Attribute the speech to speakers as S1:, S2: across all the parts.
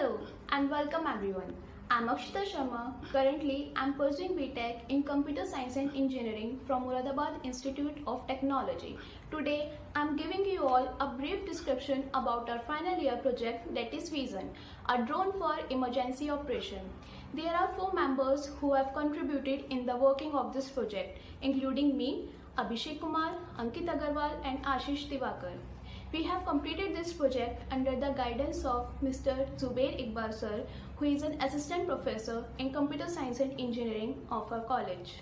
S1: Hello and welcome everyone. I'm Akshita Sharma. Currently, I'm pursuing BTech in Computer Science and Engineering from Moradabad Institute of Technology. Today, I'm giving you all a brief description about our final year project that is Vision, a drone for emergency operation. There are 4 members who have contributed in the working of this project, including me, Abhishek Kumar, Ankit Agarwal and Ashish Divakar. We have completed this project under the guidance of Mr. Zubair Iqbal sir, who is an assistant professor in computer science and engineering of our college.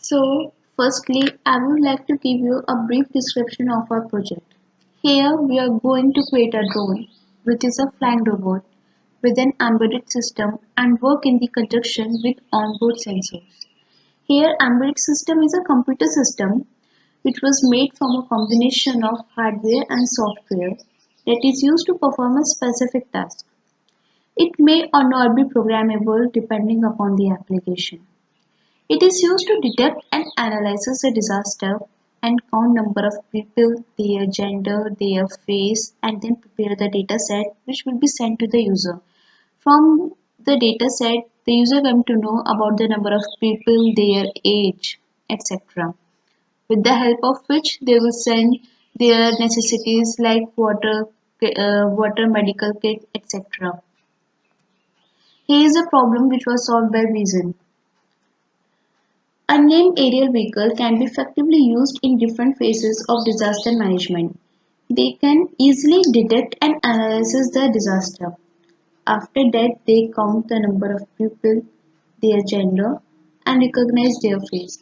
S2: So, firstly, I would like to give you a brief description of our project. Here, we are going to create a drone, which is a flying robot with an embedded system and work in the conjunction with onboard sensors. Here, embedded system is a computer system which was made from a combination of hardware and software that is used to perform a specific task. It may or not be programmable depending upon the application. It is used to detect and analyze a disaster and count number of people, their gender, their face, and then prepare the data set which will be sent to the user. From the data set, the user come to know about the number of people, their age, etc. With the help of which they will send their necessities like water, medical kit, etc. Here is a problem which was solved by Vision. Unnamed aerial vehicle can be effectively used in different phases of disaster management. They can easily detect and analyze the disaster. After that, they count the number of people, their gender, and recognize their face.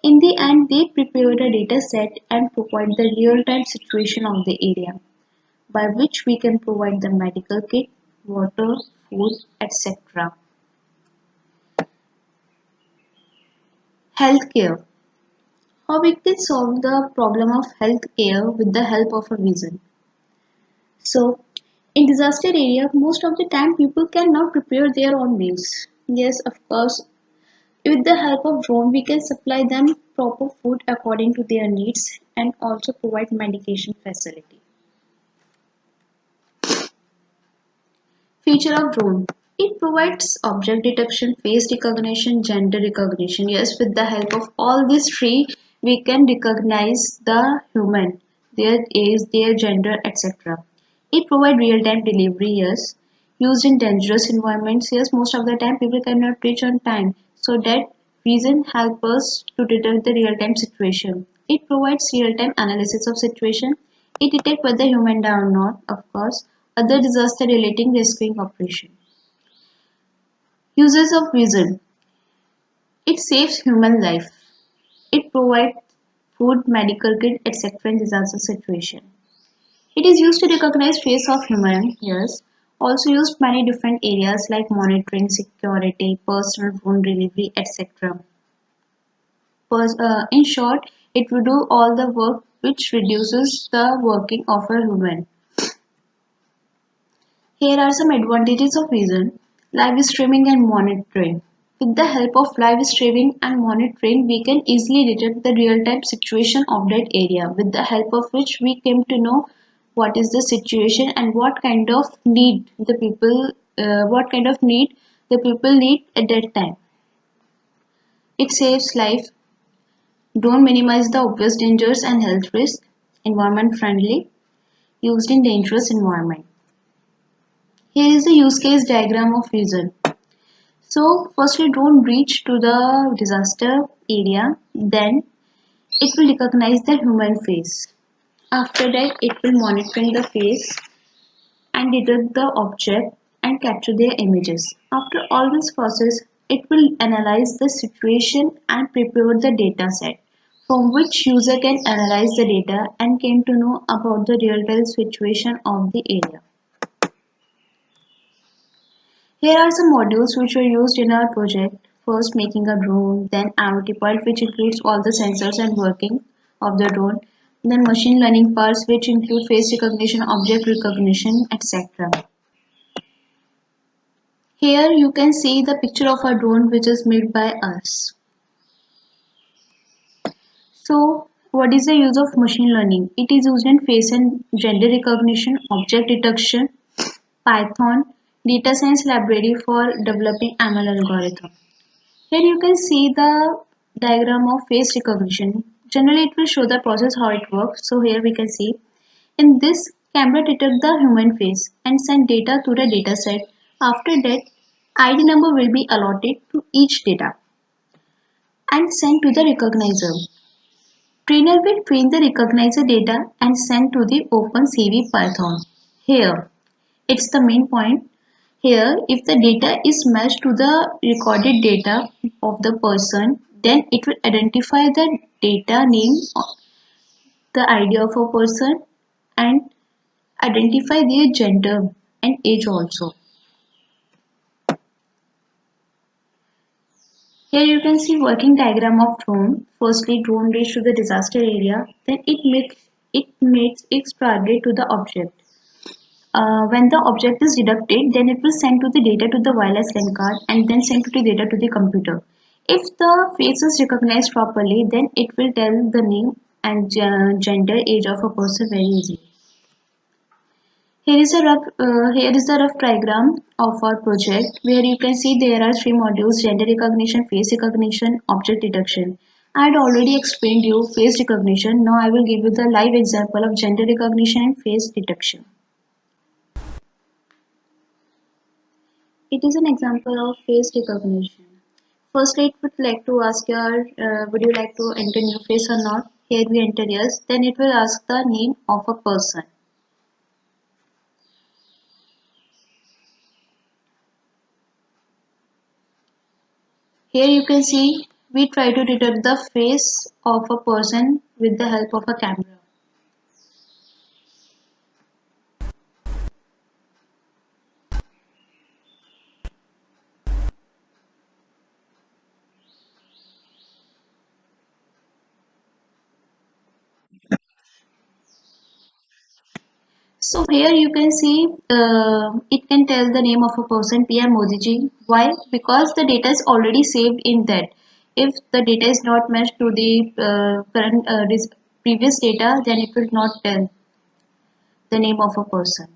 S2: In the end, they prepare the data set and provide the real-time situation of the area, by which we can provide the medical kit, water, food, etc. Healthcare. How we can solve the problem of health care with the help of a vision. So, in disaster area, most of the time people cannot prepare their own meals. Yes, of course, with the help of drone, we can supply them proper food according to their needs and also provide medication facility. Feature of drone. It provides object detection, face recognition, gender recognition. Yes, with the help of all these three, we can recognize the human, their age, their gender, etc. It provides real-time delivery. Yes, used in dangerous environments. Yes, most of the time people cannot reach on time, so that reason help us to detect the real-time situation. It provides real-time analysis of situation. It detects whether human die or not, of course. Other disaster relating rescuing operation. Uses of vision. It saves human life. It provides food, medical kit, etc. in disaster situation. It is used to recognize face of human, yes. Also used many different areas like monitoring, security, personal phone delivery, etc. In short, it will do all the work which reduces the working of a human. Here are some advantages of Vision: live streaming and monitoring. With the help of live streaming and monitoring, we can easily detect the real-time situation of that area, with the help of which we came to know what is the situation and what kind of need the people need at that time. It saves life, don't minimize the obvious dangers and health risk, environment friendly, used in dangerous environment. Here is the use case diagram of Vision. So firstly drone reach to the disaster area, then it will recognize the human face. After that it will monitoring the face and detect the object and capture their images. After all this process, it will analyze the situation and prepare the data set from which user can analyze the data and came to know about the real-time situation of the area. Here are some modules which were used in our project. First, making a drone, then IoT part, which includes all the sensors and working of the drone, then machine learning parts, which include face recognition, object recognition, etc. Here you can see the picture of a drone which is made by us. So, What is the use of machine learning? It is used in face and gender recognition, object detection, Python, data science library for developing ML algorithm. Here you can see the diagram of face recognition. Generally, it will show the process how it works. So here we can see in this camera detect the human face and send data to the dataset. After that, ID number will be allotted to each data and sent to the recognizer. Trainer will train the recognizer data and send to the OpenCV Python. Here, it's the main point. Here, if the data is matched to the recorded data of the person, then it will identify the data name, the ID of a person, and identify their gender and age also. Here you can see working diagram of drone. Firstly, drone reach to the disaster area, then it makes its target to the object. When the object is detected, then it will send to the data to the wireless LAN card and then send to the data to the computer. If the face is recognized properly, then it will tell the name and gender, age of a person very easily. Here is the rough diagram of our project where you can see there are three modules: gender recognition, face recognition, object detection. I had already explained you face recognition. Now I will give you the live example of gender recognition and face detection. It is an example of face recognition. Firstly, it would like to ask would you like to enter new face or not? Here we enter yes. Then it will ask the name of a person. Here you can see we try to detect the face of a person with the help of a camera. So here you can see it can tell the name of a person, PM Modi ji. Why? Because the data is already saved in that. If the data is not matched to the current this previous data, then it will not tell the name of a person.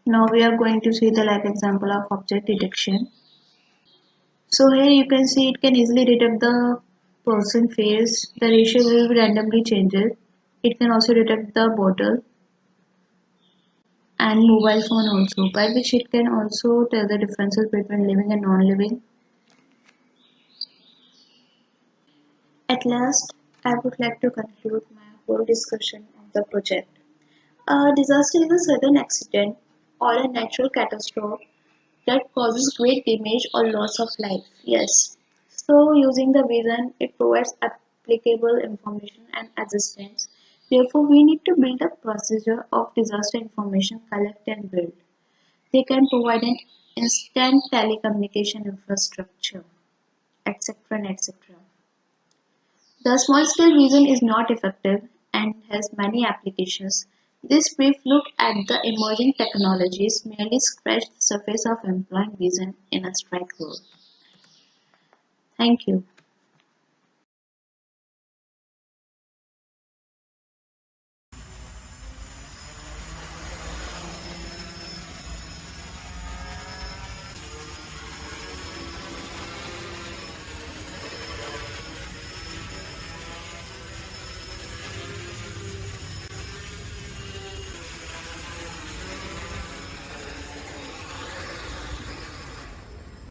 S2: Now we are going to see the live example of object detection. So here you can see it can easily detect the person face. The ratio will be randomly changed. It can also detect the bottle and mobile phone also, by which it can also tell the differences between living and non-living. At last, I would like to conclude my whole discussion of the project. A disaster is a sudden accident or a natural catastrophe that causes great damage or loss of life. Yes. So, using the vision, it provides applicable information and assistance. Therefore, we need to build a procedure of disaster information collect and build. They can provide an instant telecommunication infrastructure, etc. and etc. The small scale vision is not effective and has many applications. This brief look at the emerging technologies merely scratched the surface of employing vision in a strike world. Thank you.